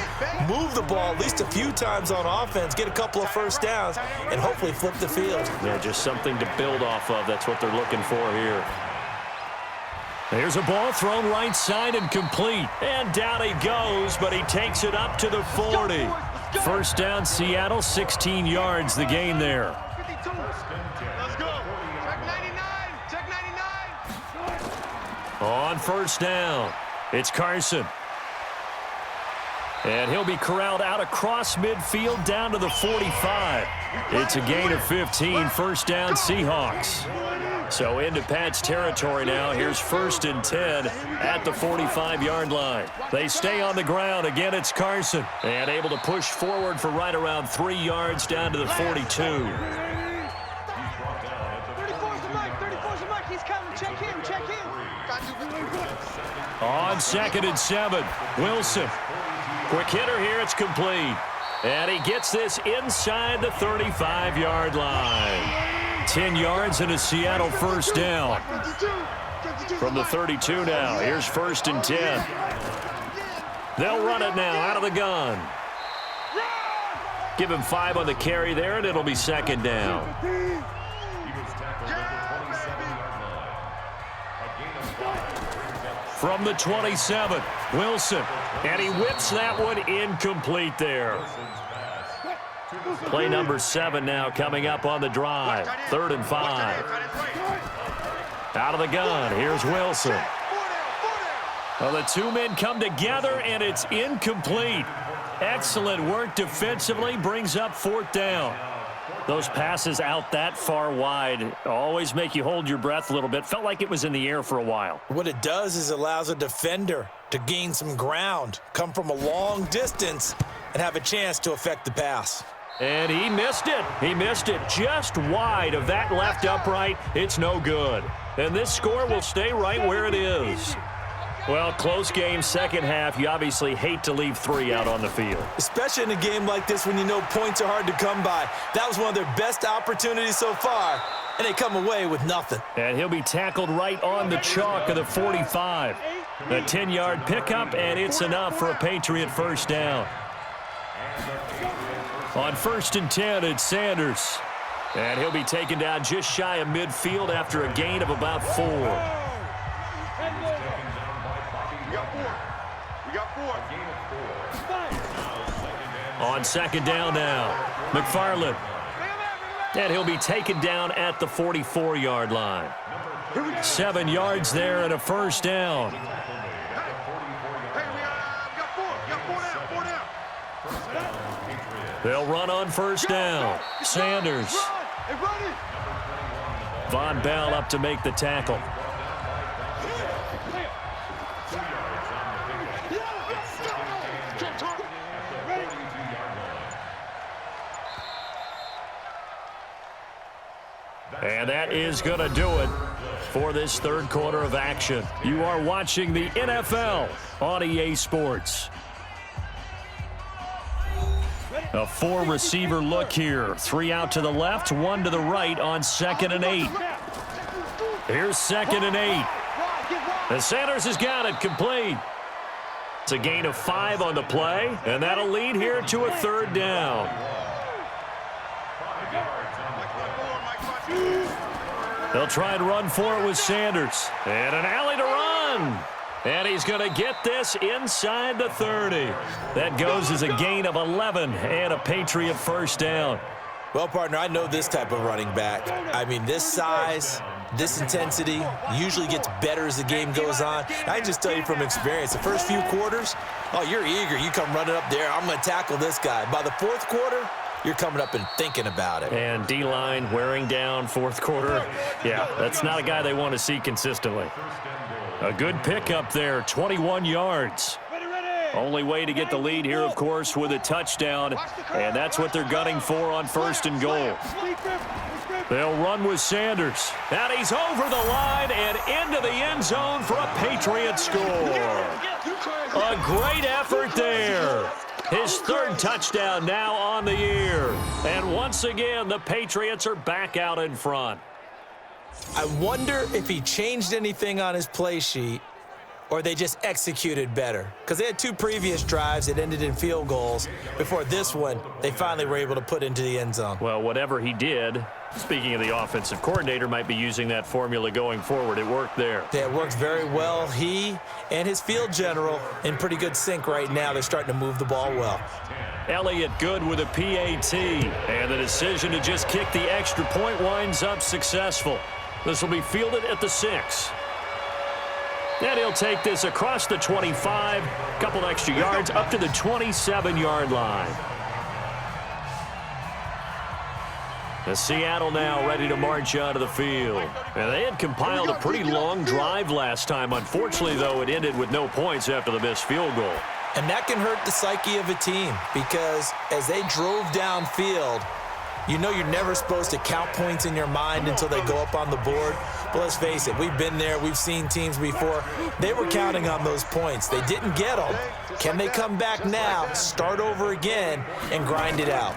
move the ball at least a few times on offense, get a couple of first downs, and hopefully flip the field. Yeah, just something to build off of. That's what they're looking for here. Here's a ball thrown right side and complete. And down he goes, but he takes it up to the 40. First down, Seattle, 16 yards the gain there. Let's go. Check 99. Check 99. On first down, it's Carson. And he'll be corralled out across midfield down to the 45. It's a gain of 15, first down Seahawks. So into Pat's territory now. Here's 1st and 10 at the 45-yard line. They stay on the ground. Again, it's Carson. And able to push forward for right around 3 yards down to the 42. 34's the mic. He's coming. Check him. On 2nd and 7, Wilson. Quick hitter here. It's complete. And he gets this inside the 35-yard line. 10 yards and a Seattle first down. From the 32 now, here's 1st and 10. They'll run it now out of the gun. Give him 5 on the carry there, and it'll be 2nd down. From the 27, Wilson. And he whips that one incomplete there. Play number 7 now coming up on the drive. 3rd and 5. Out of the gun, here's Wilson. Well, the two men come together, and it's incomplete. Excellent work defensively, brings up 4th down. Those passes out that far wide always make you hold your breath a little bit. Felt like it was in the air for a while. What it does is allows a defender to gain some ground, come from a long distance, and have a chance to affect the pass. And he missed it. He missed it just wide of that left upright. It's no good. And this score will stay right where it is. Well, close game, second half. You obviously hate to leave 3 out on the field. Especially in a game like this when you know points are hard to come by. That was one of their best opportunities so far, and they come away with nothing. And he'll be tackled right on the chalk of the 45. A 10-yard pickup, and it's enough for a Patriot first down. On 1st and 10, it's Sanders. And he'll be taken down just shy of midfield after a gain of about 4. We got 4. On 2nd down now, McFarland. And he'll be taken down at the 44-yard line. 7 yards there and a first down. Hey, we got 4 down. They'll run on first down. Sanders. Von Bell up to make the tackle. And that is going to do it for this third quarter of action. You are watching the NFL on EA Sports. A 4-receiver look here. 3 out to the left, 1 to the right on 2nd and 8. Here's 2nd and 8. And Sanders has got it complete. It's a gain of 5 on the play, and that'll lead here to a 3rd down. They'll try and run for it with Sanders. And an alley to run. And he's going to get this inside the 30. That goes as a gain of 11 and a Patriot first down. Well, partner, I know this type of running back. I mean, this size, this intensity usually gets better as the game goes on. I just tell you from experience, the first few quarters, oh, you're eager. You come running up there. I'm going to tackle this guy. By the fourth quarter, you're coming up and thinking about it. And D-line wearing down fourth quarter. Yeah, that's not a guy they want to see consistently. A good pickup there, 21 yards. Only way to get the lead here, of course, with a touchdown, and that's what they're gunning for on first and goal. They'll run with Sanders, and he's over the line and into the end zone for a Patriot score. A great effort there. His third touchdown now on the year. And once again, the Patriots are back out in front. I wonder if he changed anything on his play sheet or they just executed better. Because they had two previous drives that ended in field goals. Before this one, they finally were able to put into the end zone. Well, whatever he did, speaking of the offensive coordinator, might be using that formula going forward. It worked there. Yeah, it worked very well. He and his field general in pretty good sync right now. They're starting to move the ball well. Elliott good with a PAT. And the decision to just kick the extra point winds up successful. This will be fielded at the 6. And he'll take this across the 25, couple extra yards, up to the 27-yard line. The Seattle now ready to march out of the field. And they had compiled a pretty long drive last time. Unfortunately, though, it ended with no points after the missed field goal. And that can hurt the psyche of a team because as they drove downfield, you know you're never supposed to count points in your mind until they go up on the board. But let's face it, we've been there. We've seen teams before. They were counting on those points. They didn't get them. Can they come back now, start over again, and grind it out?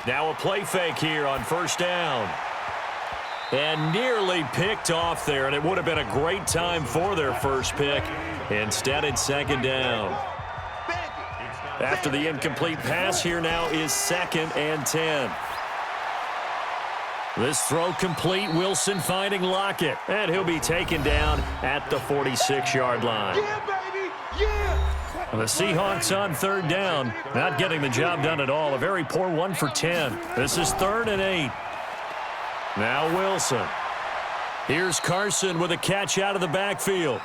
Now a play fake here on first down. And nearly picked off there, and it would have been a great time for their first pick. Instead, it's second down. After the incomplete pass, here now is 2nd and 10. This throw complete. Wilson finding Lockett. And he'll be taken down at the 46-yard line. The Seahawks on third down. Not getting the job done at all. A very poor 1 for 10. This is 3rd and 8. Now Wilson. Here's Carson with a catch out of the backfield.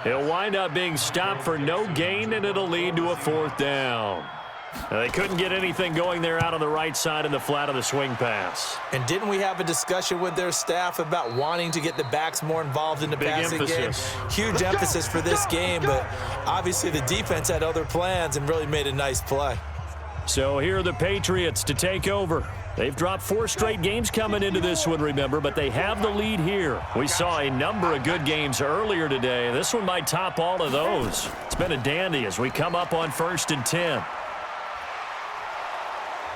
He'll wind up being stopped for no gain, and it'll lead to a 4th down. Now, they couldn't get anything going there out on the right side in the flat of the swing pass. And didn't we have a discussion with their staff about wanting to get the backs more involved in the passing game? Huge emphasis for this game, but obviously the defense had other plans and really made a nice play. So here are the Patriots to take over. They've dropped 4 straight games coming into this one, remember, but they have the lead here. We saw a number of good games earlier today. This one might top all of those. It's been a dandy as we come up on 1st and 10.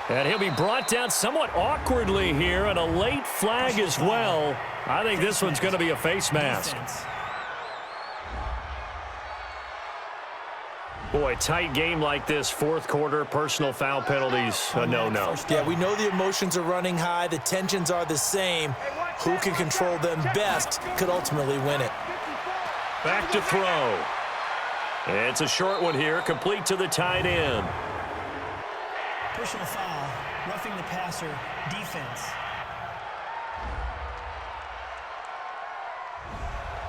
And he'll be brought down somewhat awkwardly here, and a late flag as well. I think this one's going to be a face mask. Boy, tight game like this, 4th quarter, personal foul penalties, a no-no. Yeah, we know the emotions are running high. The tensions are the same. Who can control them best could ultimately win it. Back to throw. It's a short one here, complete to the tight end. Personal foul, roughing the passer, defense.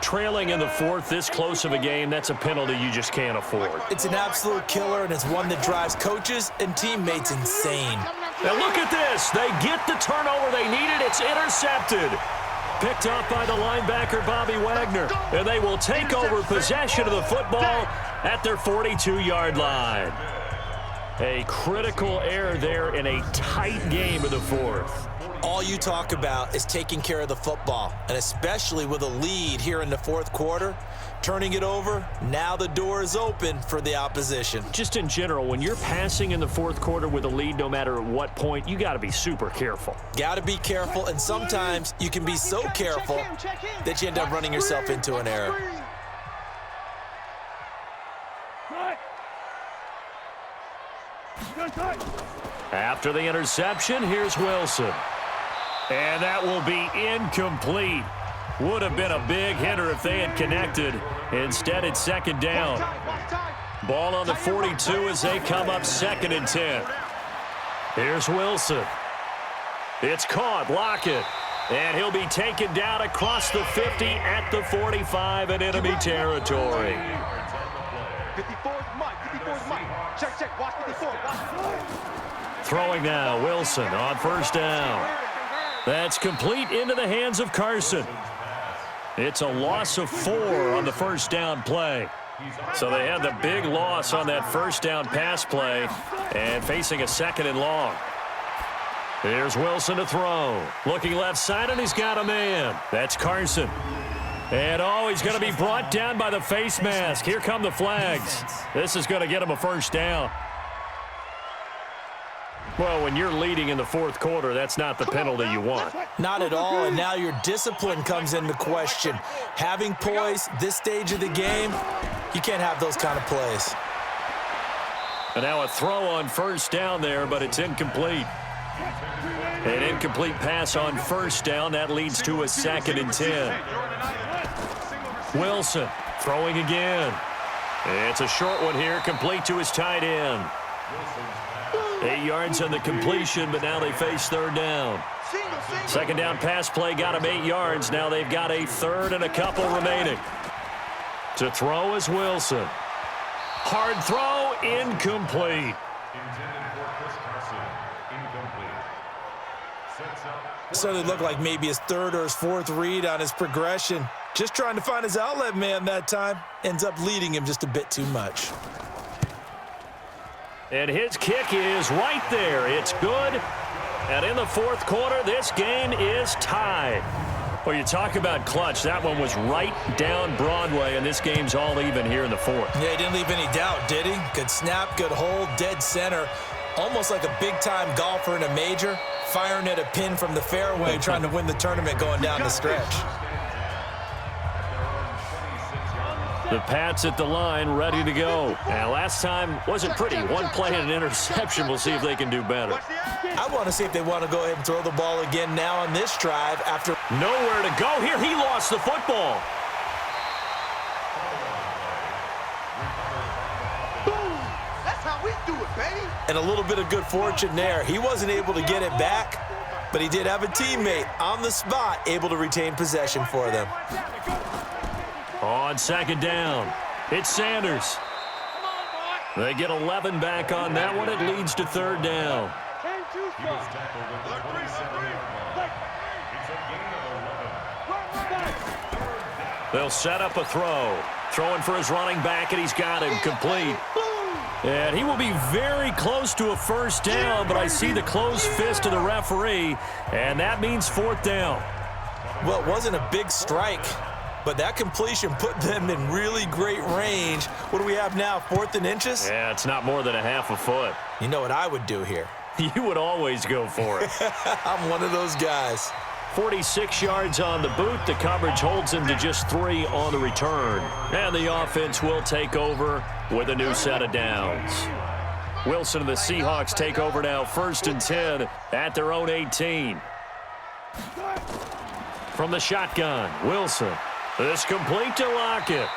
Trailing in the 4th, this close of a game, that's a penalty you just can't afford. It's an absolute killer, and it's one that drives coaches and teammates insane. Now look at this. They get the turnover they needed. It's intercepted. Picked up by the linebacker, Bobby Wagner. And they will take over possession of the football at their 42-yard line. A critical error there in a tight game of the 4th. All you talk about is taking care of the football, and especially with a lead here in the 4th quarter, turning it over, now the door is open for the opposition. Just in general, when you're passing in the 4th quarter with a lead, no matter at what point, you got to be super careful. Got to be careful, and sometimes you can be so careful that you end up running yourself into an error. After the interception, here's Wilson. And that will be incomplete. Would have been a big hitter if they had connected. Instead, it's second down. Ball on the 42 as they come up 2nd and 10. Here's Wilson. It's caught. Lockett. And he'll be taken down across the 50 at the 45 in enemy territory. 54 is Mike. 54 is Mike. Check. Watch 54. Throwing now. Wilson on 1st down. That's complete into the hands of Carson. It's a loss of 4 on the 1st down play. So they had the big loss on that 1st down pass play and facing a 2nd and long. Here's Wilson to throw. Looking left side, and he's got a man. That's Carson. And, he's going to be brought down by the face mask. Here come the flags. This is going to get him a 1st down. Well, when you're leading in the 4th quarter, that's not the penalty you want. Not at all, and now your discipline comes into question. Having poise this stage of the game, you can't have those kind of plays. And now a throw on 1st down there, but it's incomplete. An incomplete pass on 1st down. That leads to a 2nd and 10. Wilson throwing again. It's a short one here, complete to his tight end. 8 yards on the completion, but now they face 3rd down. 2nd down pass play got him 8 yards. Now they've got a 3rd and a couple remaining. To throw is Wilson. Hard throw, incomplete. So it looked like maybe his 3rd or his 4th read on his progression. Just trying to find his outlet man that time. Ends up leading him just a bit too much. And his kick is right there. It's good. And in the 4th quarter, this game is tied. Well, you talk about clutch. That one was right down Broadway, and this game's all even here in the 4th. Yeah, he didn't leave any doubt, did he? Good snap, good hold, dead center. Almost like a big-time golfer in a major, firing at a pin from the fairway, trying to win the tournament going down the stretch. The Pats at the line, ready to go. And last time wasn't pretty. One play and an interception. We'll see if they can do better. I want to see if they want to go ahead and throw the ball again now on this drive after nowhere to go here. He lost the football. Boom! That's how we do it, baby. And a little bit of good fortune there. He wasn't able to get it back, but he did have a teammate on the spot able to retain possession for them. On 2nd down, it's Sanders. They get 11 back on that one. It leads to 3rd down. They'll set up a throw. Throwing for his running back, and he's got him complete. And he will be very close to a 1st down, but I see the closed fist of the referee, and that means 4th down. Well, it wasn't a big strike, but that completion put them in really great range. What do we have now, 4th and inches? Yeah, it's not more than a half a foot. You know what I would do here? You would always go for it. I'm one of those guys. 46 yards on the boot. The coverage holds him to just 3 on the return. And the offense will take over with a new set of downs. Wilson and the Seahawks take over now, 1st and 10 at their own 18. From the shotgun, Wilson. This complete to Lockett.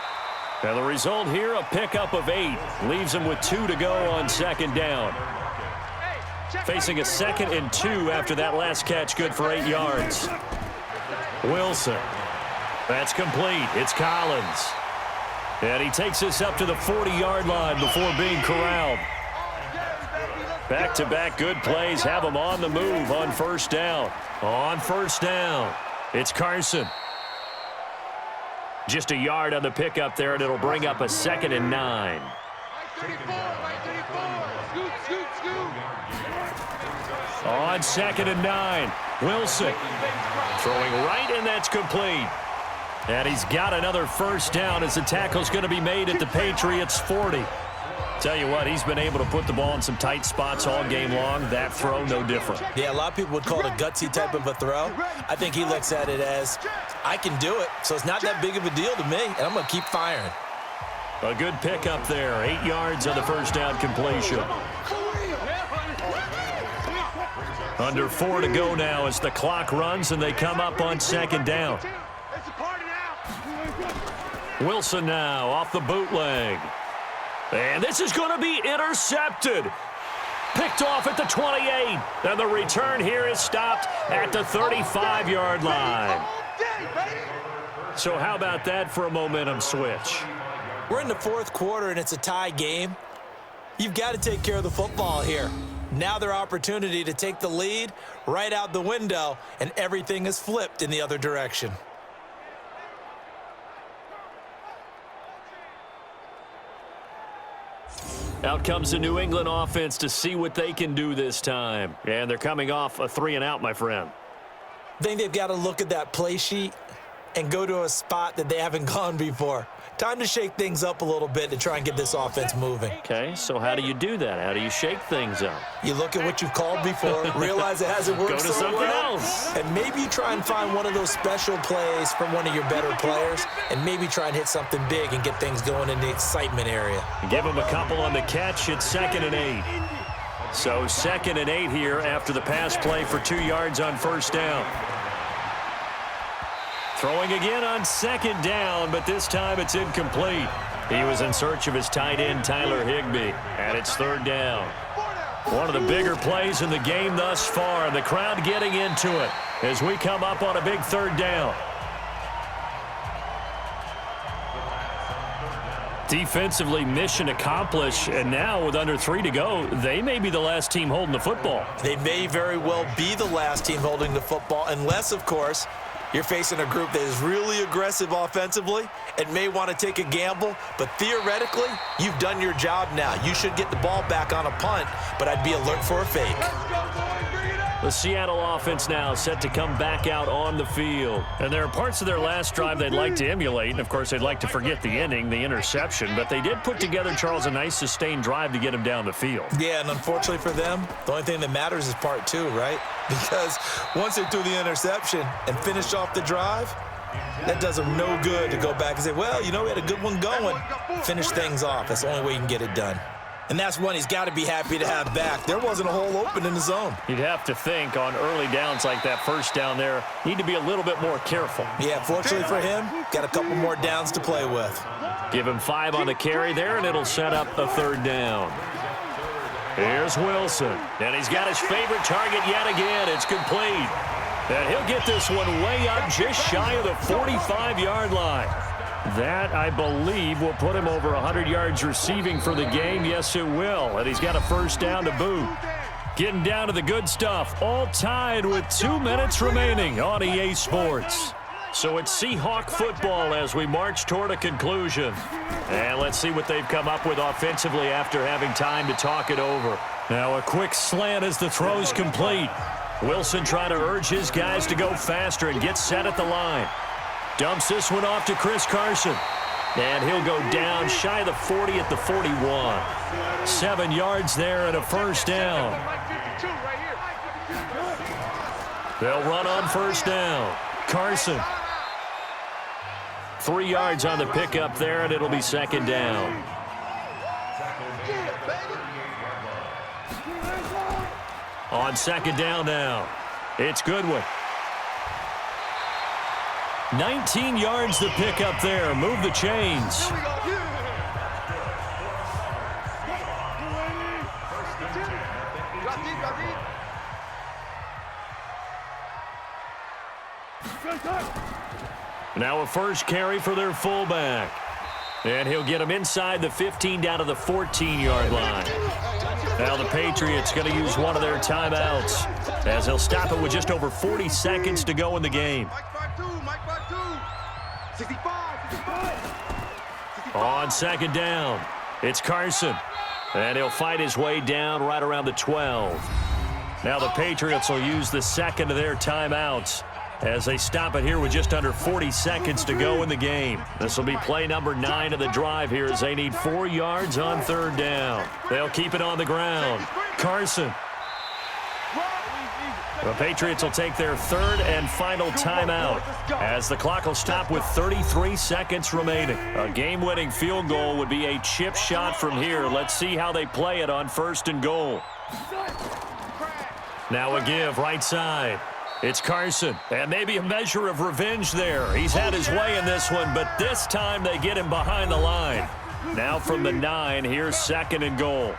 And the result here, a pickup of 8. Leaves him with 2 to go on 2nd down. Facing a 2nd and 2 after that last catch, good for 8 yards. Wilson. That's complete. It's Collins. And he takes this up to the 40-yard line before being corralled. Back-to-back good plays have him on the move on 1st down. On 1st down, it's Carson. Just a yard on the pickup there, and it'll bring up a 2nd and 9. On 2nd and 9, Wilson throwing right, and that's complete. And he's got another 1st down as the tackle's going to be made at the Patriots 40. Tell you what, he's been able to put the ball in some tight spots all game long. That throw, no different. Yeah, a lot of people would call it a gutsy type of a throw. I think he looks at it as, I can do it, so it's not that big of a deal to me, and I'm going to keep firing. A good pickup there. 8 yards on the 1st down completion. Under 4 to go now as the clock runs and they come up on 2nd down. Wilson now off the bootleg. And this is going to be intercepted. Picked off at the 28. And the return here is stopped at the 35-yard line. So how about that for a momentum switch? We're in the fourth quarter, and it's a tie game. You've got to take care of the football here. Now their opportunity to take the lead right out the window, and everything is flipped in the other direction. Out comes the New England offense to see what they can do this time. And they're coming off a 3-and-out, my friend. I think they've got to look at that play sheet and go to a spot that they haven't gone before. Time to shake things up a little bit to try and get this offense moving. Okay, so how do you do that? How do you shake things up? You look at what you've called before, realize it hasn't worked Go to so something well, else. and maybe you try and find one of those special plays from one of your better players, and maybe try and hit something big and get things going in the excitement area. Give them a couple on the catch. It's 2nd and 8. So 2nd and 8 here after the pass play for 2 yards on first down. Throwing again on 2nd down, but this time it's incomplete. He was in search of his tight end, Tyler Higbee, and it's 3rd down. One of the bigger plays in the game thus far, and the crowd getting into it as we come up on a big 3rd down. Defensively, mission accomplished, and now with under 3 to go, they may be the last team holding the football. They may very well be the last team holding the football, unless, of course, you're facing a group that is really aggressive offensively and may want to take a gamble, but theoretically, you've done your job now. You should get the ball back on a punt, but I'd be alert for a fake. The Seattle offense now set to come back out on the field. And there are parts of their last drive they'd like to emulate, and of course they'd like to forget the ending, the interception, but they did put together, Charles, a nice sustained drive to get him down the field. Yeah, and unfortunately for them, the only thing that matters is part 2, right? Because once they threw the interception and finished off the drive, that does them no good to go back and say, well, you know, we had a good one going. Finish things off. That's the only way you can get it done. And that's one he's got to be happy to have back. There wasn't a hole open in the zone. You'd have to think on early downs like that first down there, need to be a little bit more careful. Yeah, fortunately for him, got a couple more downs to play with. Give him 5 on the carry there, and it'll set up a 3rd down. Here's Wilson, and he's got his favorite target yet again. It's complete. And he'll get this one way up just shy of the 45-yard line. That, I believe, will put him over 100 yards receiving for the game. Yes, it will. And he's got a first down to boot. Getting down to the good stuff. All tied with 2 minutes remaining on EA Sports. So it's Seahawk football as we march toward a conclusion. And let's see what they've come up with offensively after having time to talk it over. Now a quick slant as the throw's complete. Wilson trying to urge his guys to go faster and get set at the line. Dumps this one off to Chris Carson. And he'll go down shy of the 40 at the 41. 7 yards there and a first down. They'll run on first down. Carson. 3 yards on the pickup there, and it'll be 2nd down. On 2nd down now, it's Goodwin. 19 yards to pick up there. Move the chains. Now a first carry for their fullback. And he'll get him inside the 15 down to the 14-yard line. Now the Patriots going to use one of their timeouts as they'll stop it with just over 40 seconds to go in the game. On 2nd down, it's Carson. And he'll fight his way down right around the 12. Now the Patriots will use the second of their timeouts as they stop it here with just under 40 seconds to go in the game. This will be play number 9 of the drive here as they need 4 yards on 3rd down. They'll keep it on the ground. Carson. The Patriots will take their 3rd and final timeout as the clock will stop with 33 seconds remaining. A game-winning field goal would be a chip shot from here. Let's see how they play it on 1st and goal. Now a give right side. It's Carson, and maybe a measure of revenge there. He's had his way in this one, but this time they get him behind the line. Now from the 9, here's 2nd and goal.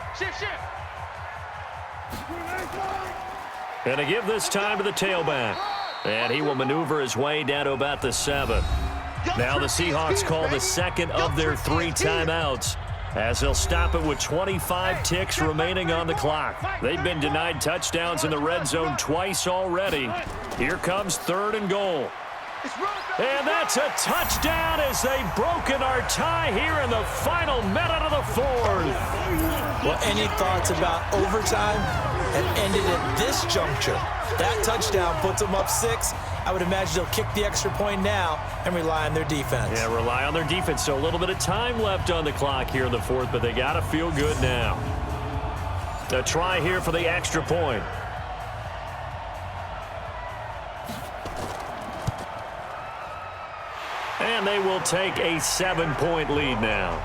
And to give this time to the tailback. And he will maneuver his way down to about the 7. Now the Seahawks call the 2nd of their 3 timeouts, as they'll stop it with 25 ticks remaining on the clock. They've been denied touchdowns in the red zone twice already. Here comes 3rd and goal. And that's a touchdown as they've broken our tie here in the final minute of the 4th. Well, any thoughts about overtime have ended at this juncture? That touchdown puts them up 6. I would imagine they'll kick the extra point now and rely on their defense. Yeah, rely on their defense. So a little bit of time left on the clock here in the 4th, but they got to feel good now. A try here for the extra point. And they will take a 7-point lead now.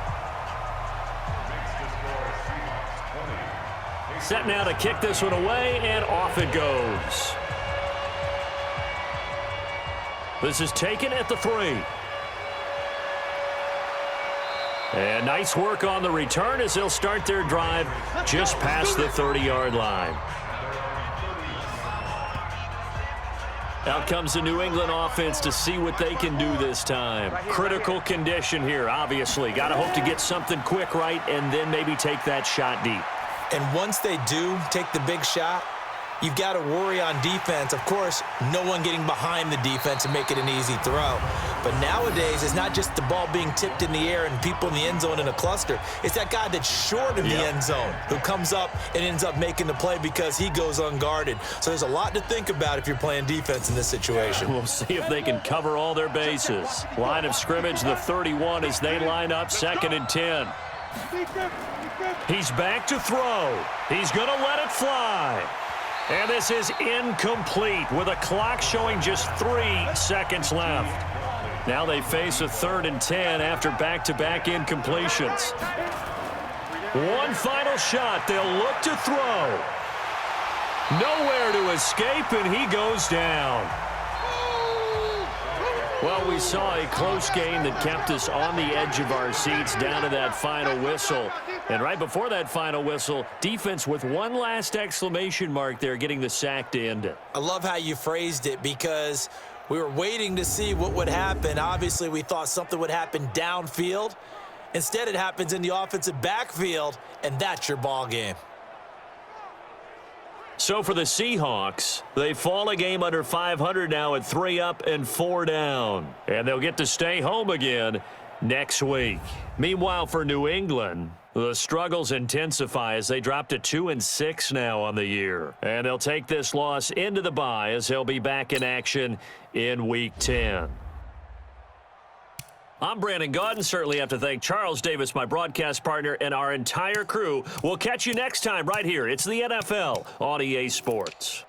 Set now to kick this one away, and off it goes. This is taken at the 3. And nice work on the return as they'll start their drive just past the 30-yard line. Out comes the New England offense to see what they can do this time. Critical condition here, obviously. Got to hope to get something quick right and then maybe take that shot deep. And once they do take the big shot, you've got to worry on defense. Of course, no one getting behind the defense and make it an easy throw. But nowadays, it's not just the ball being tipped in the air and people in the end zone in a cluster. It's that guy that's short of the end zone who comes up and ends up making the play because he goes unguarded. So there's a lot to think about if you're playing defense in this situation. We'll see if they can cover all their bases. Line of scrimmage, the 31 as they line up 2nd and 10. He's back to throw. He's going to let it fly. And this is incomplete with a clock showing just 3 seconds left. Now they face a 3rd and 10 after back-to-back incompletions. One final shot. They'll look to throw. Nowhere to escape, and he goes down. Well, we saw a close game that kept us on the edge of our seats down to that final whistle. And right before that final whistle, defense with one last exclamation mark there, getting the sack to end it. I love how you phrased it because we were waiting to see what would happen. Obviously, we thought something would happen downfield. Instead, it happens in the offensive backfield, and that's your ball game. So for the Seahawks, they fall a game under 500 now at 3 up and 4 down. And they'll get to stay home again next week. Meanwhile, for New England, the struggles intensify as they drop to 2-6 now on the year. And they'll take this loss into the bye as they'll be back in action in Week 10. I'm Brandon Gaudin. Certainly have to thank Charles Davis, my broadcast partner, and our entire crew. We'll catch you next time right here. It's the NFL on EA Sports.